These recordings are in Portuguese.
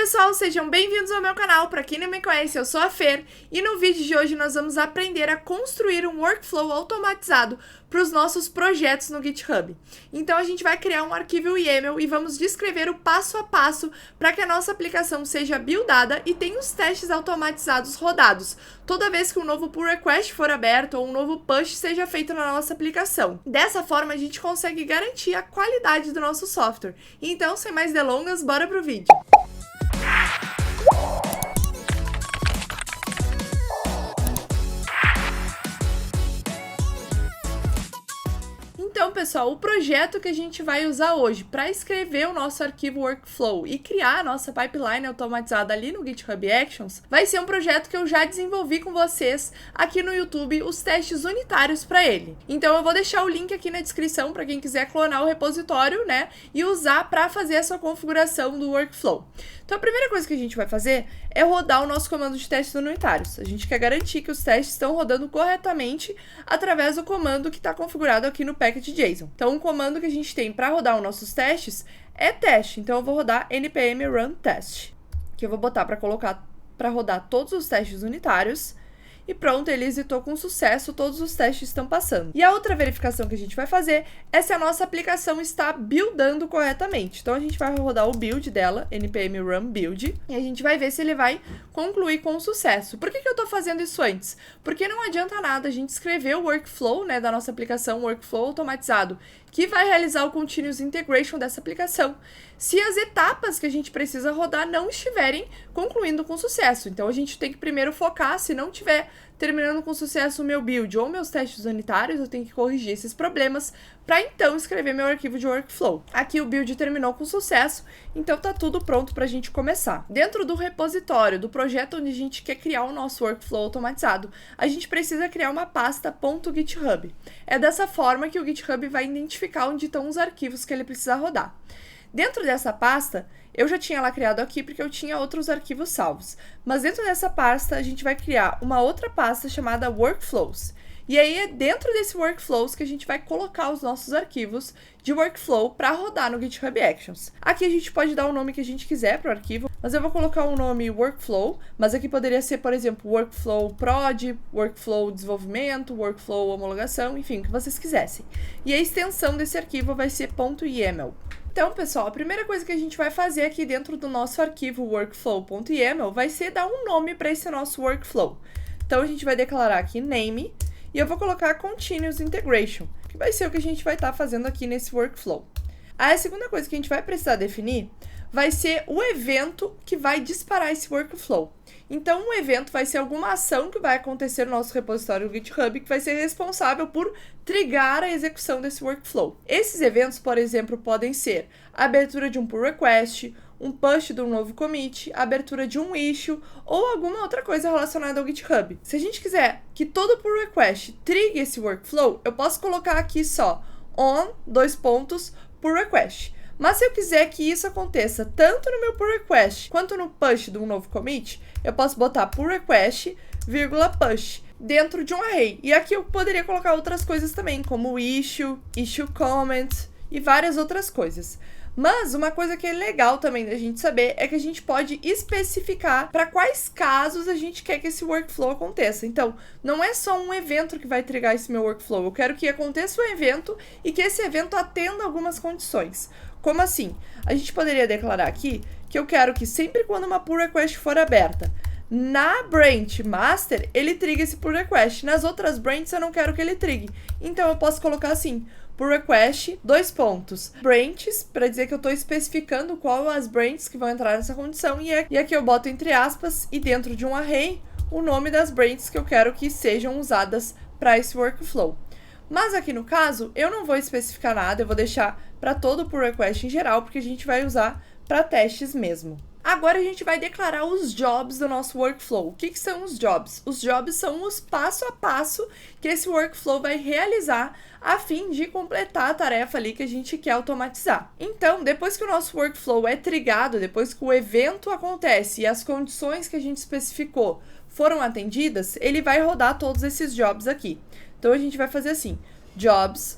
pessoal, sejam bem-vindos ao meu canal. Para quem não me conhece, eu sou a Fer e no vídeo de hoje nós vamos aprender a construir um workflow automatizado para os nossos projetos no GitHub. Então a gente vai criar um arquivo YAML e vamos descrever o passo a passo para que a nossa aplicação seja buildada e tenha os testes automatizados rodados toda vez que um novo pull request for aberto ou um novo push seja feito na nossa aplicação. Dessa forma a gente consegue garantir a qualidade do nosso software. Então, sem mais delongas, bora pro vídeo. Então, pessoal, o projeto que a gente vai usar hoje para escrever o nosso arquivo workflow e criar a nossa pipeline automatizada ali no GitHub Actions vai ser um projeto que eu já desenvolvi com vocês aqui no YouTube, os testes unitários para ele. Então, eu vou deixar o link aqui na descrição para quem quiser clonar o repositório, né, e usar para fazer essa configuração do workflow. Então, a primeira coisa que a gente vai fazer é rodar o nosso comando de testes unitários. A gente quer garantir que os testes estão rodando corretamente através do comando que está configurado aqui no package.json. Então, o comando que a gente tem para rodar os nossos testes é teste. Então, eu vou rodar npm run test, que eu vou botar para rodar todos os testes unitários. E pronto, ele exitou com sucesso, todos os testes estão passando. E a outra verificação que a gente vai fazer é se a nossa aplicação está buildando corretamente. Então a gente vai rodar o build dela, npm run build, e a gente vai ver se ele vai concluir com sucesso. Por que eu estou fazendo isso antes? Porque não adianta nada a gente escrever o workflow, né, da nossa aplicação, o workflow automatizado, que vai realizar o continuous integration dessa aplicação, se as etapas que a gente precisa rodar não estiverem concluindo com sucesso. Então a gente tem que primeiro focar, se não tiver terminando com sucesso o meu build ou meus testes unitários, eu tenho que corrigir esses problemas para então escrever meu arquivo de workflow. Aqui o build terminou com sucesso, então tá tudo pronto para a gente começar. Dentro do repositório do projeto onde a gente quer criar o nosso workflow automatizado, a gente precisa criar uma pasta .github. É dessa forma que o GitHub vai identificar onde estão os arquivos que ele precisa rodar. Dentro dessa pasta, eu já tinha ela criado aqui porque eu tinha outros arquivos salvos. Mas dentro dessa pasta, a gente vai criar uma outra pasta chamada Workflows. E aí é dentro desse Workflows que a gente vai colocar os nossos arquivos de workflow para rodar no GitHub Actions. Aqui a gente pode dar o nome que a gente quiser para o arquivo, mas eu vou colocar o nome Workflow, mas aqui poderia ser, por exemplo, Workflow Prod, Workflow Desenvolvimento, Workflow Homologação, enfim, o que vocês quisessem. E a extensão desse arquivo vai ser .yaml. Então, pessoal, a primeira coisa que a gente vai fazer aqui dentro do nosso arquivo workflow.yaml vai ser dar um nome para esse nosso workflow. Então, a gente vai declarar aqui name e eu vou colocar continuous integration, que vai ser o que a gente vai estar fazendo aqui nesse workflow. Aí, a segunda coisa que a gente vai precisar definir vai ser o evento que vai disparar esse workflow. Então, um evento vai ser alguma ação que vai acontecer no nosso repositório do GitHub que vai ser responsável por trigar a execução desse workflow. Esses eventos, por exemplo, podem ser a abertura de um pull request, um push de um novo commit, a abertura de um issue ou alguma outra coisa relacionada ao GitHub. Se a gente quiser que todo pull request trigue esse workflow, eu posso colocar aqui só pull request. Mas se eu quiser que isso aconteça tanto no meu pull request quanto no push de um novo commit, eu posso botar pull request, push, dentro de um array. E aqui eu poderia colocar outras coisas também, como issue comment e várias outras coisas. Mas uma coisa que é legal também da gente saber é que a gente pode especificar para quais casos a gente quer que esse workflow aconteça. Então, não é só um evento que vai trigar esse meu workflow. Eu quero que aconteça o evento e que esse evento atenda algumas condições. Como assim? A gente poderia declarar aqui que eu quero que sempre quando uma pull request for aberta, na branch master, ele triga esse pull request. Nas outras branches eu não quero que ele trigue. Então eu posso colocar assim, pull request, branches, para dizer que eu estou especificando qual as branches que vão entrar nessa condição. E aqui eu boto entre aspas e dentro de um array o nome das branches que eu quero que sejam usadas para esse workflow. Mas aqui no caso, eu não vou especificar nada, eu vou deixar para todo pull request em geral, porque a gente vai usar para testes mesmo. Agora a gente vai declarar os jobs do nosso workflow. O que são os jobs? Os jobs são os passo a passo que esse workflow vai realizar a fim de completar a tarefa ali que a gente quer automatizar. Então, depois que o nosso workflow é trigado, depois que o evento acontece e as condições que a gente especificou foram atendidas, ele vai rodar todos esses jobs aqui. Então, a gente vai fazer assim, jobs,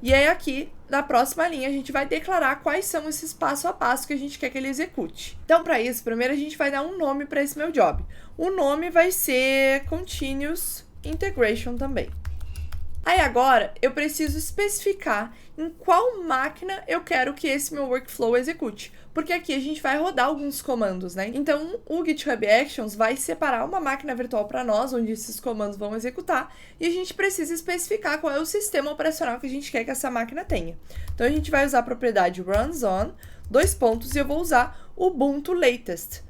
E aí aqui, na próxima linha, a gente vai declarar quais são esses passo a passo que a gente quer que ele execute. Então, para isso, primeiro a gente vai dar um nome para esse meu job. O nome vai ser Continuous Integration também. Aí agora, eu preciso especificar em qual máquina eu quero que esse meu workflow execute, porque aqui a gente vai rodar alguns comandos, né? Então, o GitHub Actions vai separar uma máquina virtual para nós, onde esses comandos vão executar, e a gente precisa especificar qual é o sistema operacional que a gente quer que essa máquina tenha. Então, a gente vai usar a propriedade runs on, e eu vou usar o Ubuntu Latest.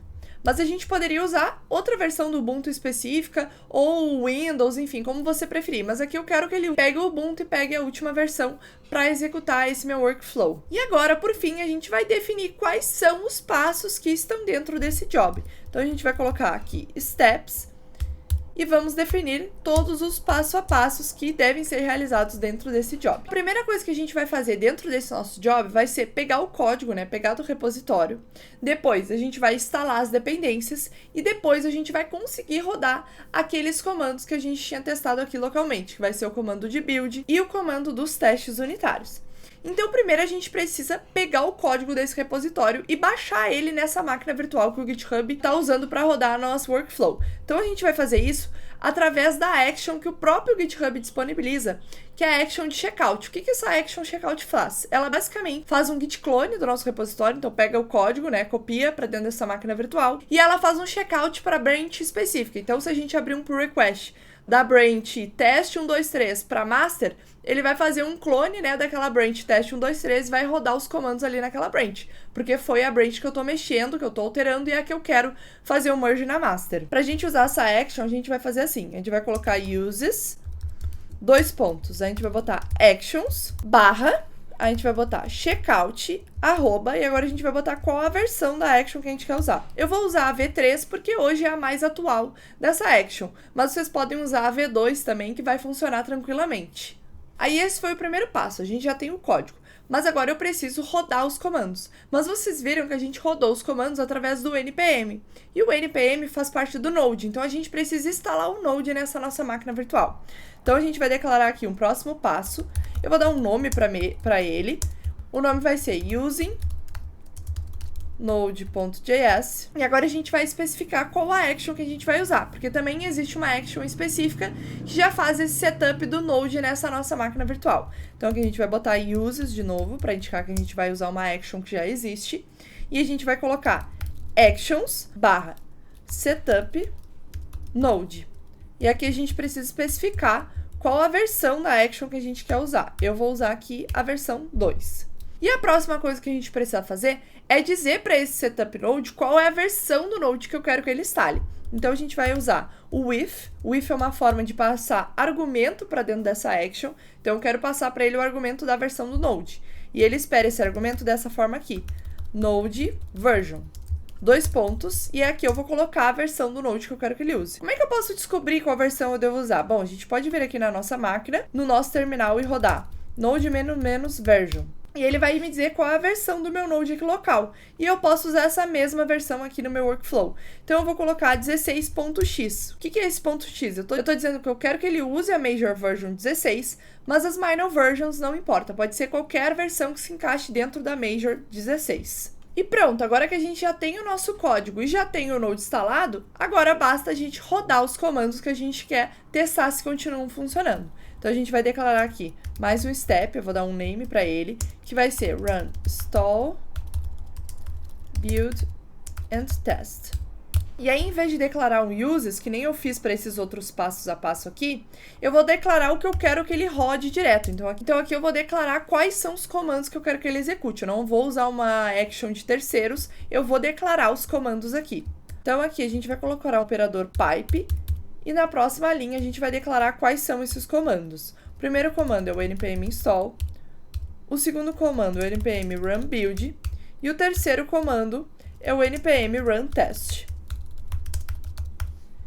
Mas a gente poderia usar outra versão do Ubuntu específica, ou Windows, enfim, como você preferir. Mas aqui eu quero que ele pegue o Ubuntu e pegue a última versão para executar esse meu workflow. E agora, por fim, a gente vai definir quais são os passos que estão dentro desse job. Então, a gente vai colocar aqui Steps, e vamos definir todos os passo a passos que devem ser realizados dentro desse job. A primeira coisa que a gente vai fazer dentro desse nosso job vai ser pegar o código, né? Pegar do repositório. Depois a gente vai instalar as dependências e depois a gente vai conseguir rodar aqueles comandos que a gente tinha testado aqui localmente, que vai ser o comando de build e o comando dos testes unitários. Então, primeiro a gente precisa pegar o código desse repositório e baixar ele nessa máquina virtual que o GitHub está usando para rodar nosso workflow. Então, a gente vai fazer isso através da action que o próprio GitHub disponibiliza, que é a action de checkout. O que essa action checkout faz? Ela basicamente faz um git clone do nosso repositório, então pega o código, né, copia para dentro dessa máquina virtual, e ela faz um checkout para branch específica. Então, se a gente abrir um pull request da branch teste 123 para master, ele vai fazer um clone, né, daquela branch teste 123 e vai rodar os comandos ali naquela branch, porque foi a branch que eu tô mexendo, que eu tô alterando e é a que eu quero fazer o merge na master. Pra gente usar essa action, a gente vai fazer assim, a gente vai colocar uses, a gente vai botar actions, barra, a gente vai botar checkout, arroba, e agora a gente vai botar qual a versão da action que a gente quer usar. Eu vou usar a V3 porque hoje é a mais atual dessa action, mas vocês podem usar a V2 também, que vai funcionar tranquilamente. Aí esse foi o primeiro passo, a gente já tem o código, mas agora eu preciso rodar os comandos. Mas vocês viram que a gente rodou os comandos através do NPM, e o NPM faz parte do Node, então a gente precisa instalar o Node nessa nossa máquina virtual. Então a gente vai declarar aqui um próximo passo, eu vou dar um nome para ele, o nome vai ser using node.js, e agora a gente vai especificar qual a action que a gente vai usar, porque também existe uma action específica que já faz esse setup do Node nessa nossa máquina virtual. Então aqui a gente vai botar uses de novo, para indicar que a gente vai usar uma action que já existe, e a gente vai colocar actions barra setup node. E aqui a gente precisa especificar qual a versão da action que a gente quer usar. Eu vou usar aqui a versão 2. E a próxima coisa que a gente precisa fazer é dizer para esse setup node qual é a versão do node que eu quero que ele instale. Então a gente vai usar o if. O if é uma forma de passar argumento para dentro dessa action. Então eu quero passar para ele o argumento da versão do node. E ele espera esse argumento dessa forma aqui. Node version. E aqui eu vou colocar a versão do Node que eu quero que ele use. Como é que eu posso descobrir qual versão eu devo usar? Bom, a gente pode vir aqui na nossa máquina, no nosso terminal e rodar node -version. E ele vai me dizer qual é a versão do meu Node aqui local. E eu posso usar essa mesma versão aqui no meu workflow. Então eu vou colocar 16.x. O que é esse ponto .x? Eu tô dizendo que eu quero que ele use a major version 16, mas as minor versions não importa. Pode ser qualquer versão que se encaixe dentro da major 16. E pronto, agora que a gente já tem o nosso código e já tem o Node instalado, agora basta a gente rodar os comandos que a gente quer testar se continuam funcionando. Então a gente vai declarar aqui mais um step, eu vou dar um name para ele, que vai ser run install build and test. E aí, em vez de declarar um uses, que nem eu fiz para esses outros passos a passo aqui, eu vou declarar o que eu quero que ele rode direto. Então aqui eu vou declarar quais são os comandos que eu quero que ele execute. Eu não vou usar uma action de terceiros, eu vou declarar os comandos aqui. Então aqui a gente vai colocar o operador pipe, e na próxima linha a gente vai declarar quais são esses comandos. O primeiro comando é o npm install, o segundo comando é o npm run build, e o terceiro comando é o npm run test.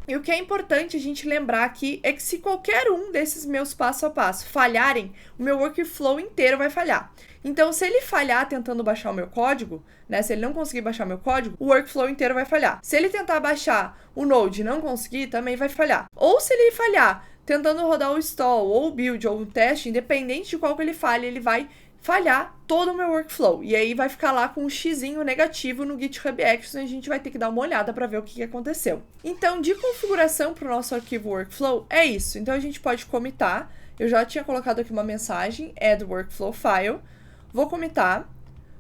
E o que é importante a gente lembrar aqui é que se qualquer um desses meus passo a passo falharem, o meu workflow inteiro vai falhar. Então, se ele falhar tentando baixar o meu código, né, se ele não conseguir baixar o meu código, o workflow inteiro vai falhar. Se ele tentar baixar o Node e não conseguir, também vai falhar. Ou se ele falhar tentando rodar o stall, ou o build, ou o teste, independente de qual que ele falhe, ele vai falhar todo o meu workflow. E aí vai ficar lá com um xizinho negativo no GitHub Actions e a gente vai ter que dar uma olhada para ver o que aconteceu. Então, de configuração para o nosso arquivo workflow, é isso. Então, a gente pode commitar. Eu já tinha colocado aqui uma mensagem, add workflow file. Vou commitar,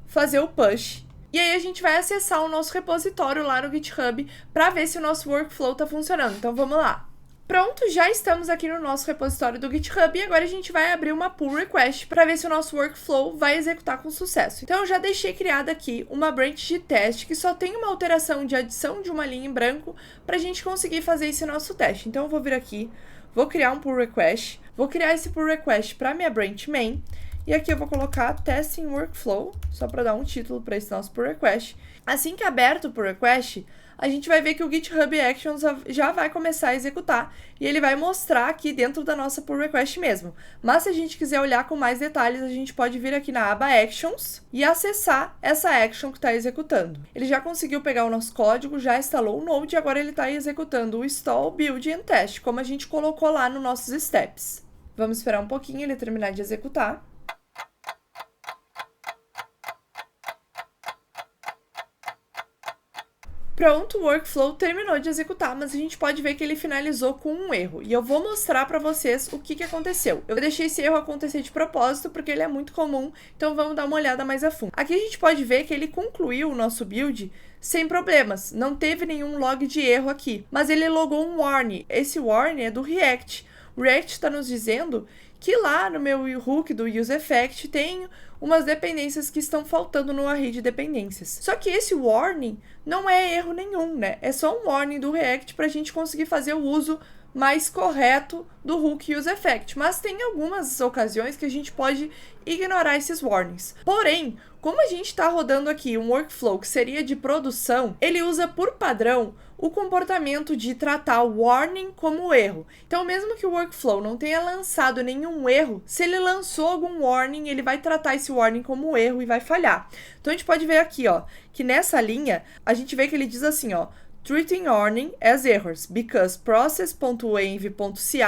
fazer o push. E aí a gente vai acessar o nosso repositório lá no GitHub para ver se o nosso workflow está funcionando. Então, vamos lá. Pronto, já estamos aqui no nosso repositório do GitHub e agora a gente vai abrir uma pull request para ver se o nosso workflow vai executar com sucesso. Então, eu já deixei criada aqui uma branch de teste que só tem uma alteração de adição de uma linha em branco para a gente conseguir fazer esse nosso teste. Então, eu vou vir aqui, vou criar um pull request, vou criar esse pull request para minha branch main e aqui eu vou colocar testing workflow, só para dar um título para esse nosso pull request. Assim que aberto o pull request, a gente vai ver que o GitHub Actions já vai começar a executar e ele vai mostrar aqui dentro da nossa pull request mesmo. Mas se a gente quiser olhar com mais detalhes, a gente pode vir aqui na aba Actions e acessar essa action que está executando. Ele já conseguiu pegar o nosso código, já instalou o Node e agora ele está executando o install, build e test, como a gente colocou lá nos nossos steps. Vamos esperar um pouquinho ele terminar de executar. Pronto, o workflow terminou de executar, mas a gente pode ver que ele finalizou com um erro. E eu vou mostrar para vocês o que aconteceu. Eu deixei esse erro acontecer de propósito, porque ele é muito comum, então vamos dar uma olhada mais a fundo. Aqui a gente pode ver que ele concluiu o nosso build sem problemas, não teve nenhum log de erro aqui. Mas ele logou um warning, esse warning é do React. O React está nos dizendo que lá no meu hook do useEffect tem umas dependências que estão faltando no array de dependências. Só que esse warning não é erro nenhum, né? É só um warning do React para a gente conseguir fazer o uso mais correto do hook useEffect. Mas tem algumas ocasiões que a gente pode ignorar esses warnings. Porém, como a gente está rodando aqui um workflow que seria de produção, ele usa por padrão o comportamento de tratar o warning como erro. Então, mesmo que o workflow não tenha lançado nenhum erro, se ele lançou algum warning, ele vai tratar esse warning como erro e vai falhar. Então, a gente pode ver aqui, ó, que nessa linha, a gente vê que ele diz assim, ó, treating warning as errors, because process.env.ci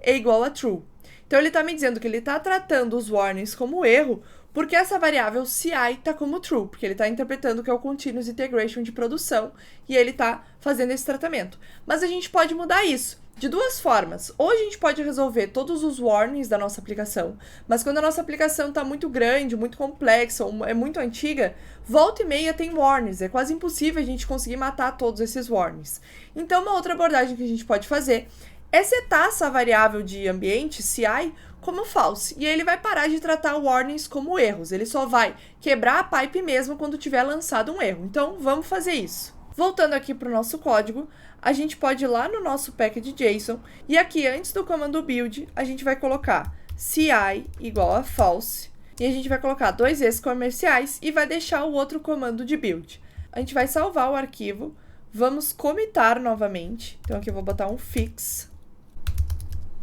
é igual a true. Então, ele está me dizendo que ele está tratando os warnings como erro, porque essa variável CI está como true, porque ele está interpretando que é o Continuous Integration de produção e ele está fazendo esse tratamento. Mas a gente pode mudar isso de duas formas. Ou a gente pode resolver todos os warnings da nossa aplicação, mas quando a nossa aplicação está muito grande, muito complexa ou é muito antiga, volta e meia tem warnings. É quase impossível a gente conseguir matar todos esses warnings. Então, uma outra abordagem que a gente pode fazer é setar essa variável de ambiente, CI, como false. E aí ele vai parar de tratar warnings como erros. Ele só vai quebrar a pipe mesmo quando tiver lançado um erro. Então, vamos fazer isso. Voltando aqui para o nosso código, a gente pode ir lá no nosso package.json e aqui, antes do comando build, a gente vai colocar CI igual a false e a gente vai colocar dois Es comerciais e vai deixar o outro comando de build. A gente vai salvar o arquivo, vamos commitar novamente. Então, aqui eu vou botar um fix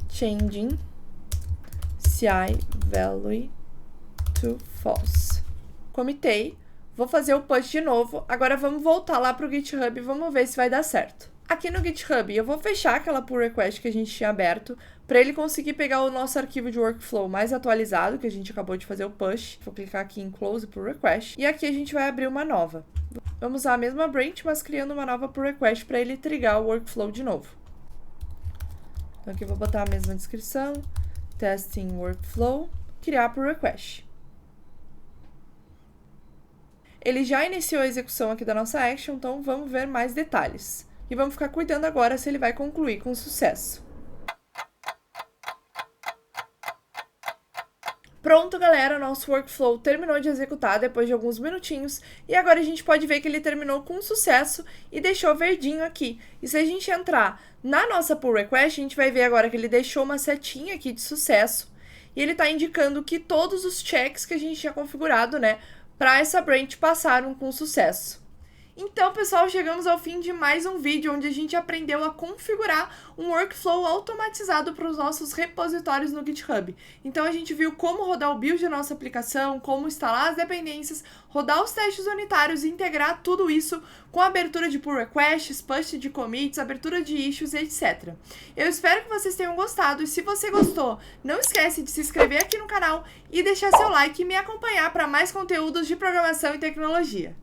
changing CI value to false. Comitei, vou fazer o push de novo, agora vamos voltar lá para o GitHub e vamos ver se vai dar certo. Aqui no GitHub eu vou fechar aquela pull request que a gente tinha aberto, para ele conseguir pegar o nosso arquivo de workflow mais atualizado, que a gente acabou de fazer o push. Vou clicar aqui em close pull request, e aqui a gente vai abrir uma nova. Vamos usar a mesma branch, mas criando uma nova pull request para ele trigar o workflow de novo. Então aqui eu vou botar a mesma descrição, testing workflow, criar pull request. Ele já iniciou a execução aqui da nossa action, então vamos ver mais detalhes. E vamos ficar cuidando agora se ele vai concluir com sucesso. Pronto, galera, nosso workflow terminou de executar depois de alguns minutinhos e agora a gente pode ver que ele terminou com sucesso e deixou verdinho aqui. E se a gente entrar na nossa pull request, a gente vai ver agora que ele deixou uma setinha aqui de sucesso e ele está indicando que todos os checks que a gente tinha configurado, né, para essa branch passaram com sucesso. Então, pessoal, chegamos ao fim de mais um vídeo onde a gente aprendeu a configurar um workflow automatizado para os nossos repositórios no GitHub. Então, a gente viu como rodar o build da nossa aplicação, como instalar as dependências, rodar os testes unitários e integrar tudo isso com a abertura de pull requests, push de commits, abertura de issues, etc. Eu espero que vocês tenham gostado e se você gostou, não esquece de se inscrever aqui no canal e deixar seu like e me acompanhar para mais conteúdos de programação e tecnologia.